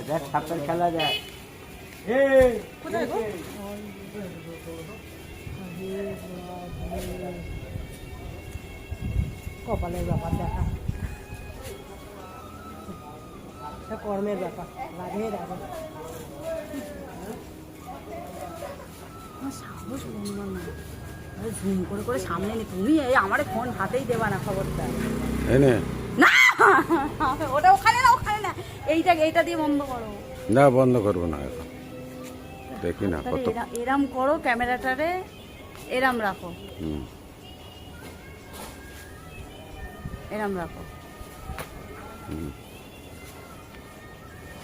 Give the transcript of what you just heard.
দেখ সাপের খেলা যায়। কোথায় গো? কপালের ব্যাপার দেখা, কর্মের ব্যাপার, রাধে রাধে। সাহস বন্ধ না, ঝুম করে করে সামনে নি। তুমি এই আমার ফোন হাতেই দেবা না, খবরটা এনে না। ওটা ওখানে না, ওখানে না, এইটা দিয়ে বন্ধ করো। না, বন্ধ করবো না এখন, দেখি না কত। এরাম করো, ক্যামেরাটারে এরাম রাখো, এরাম রাখো।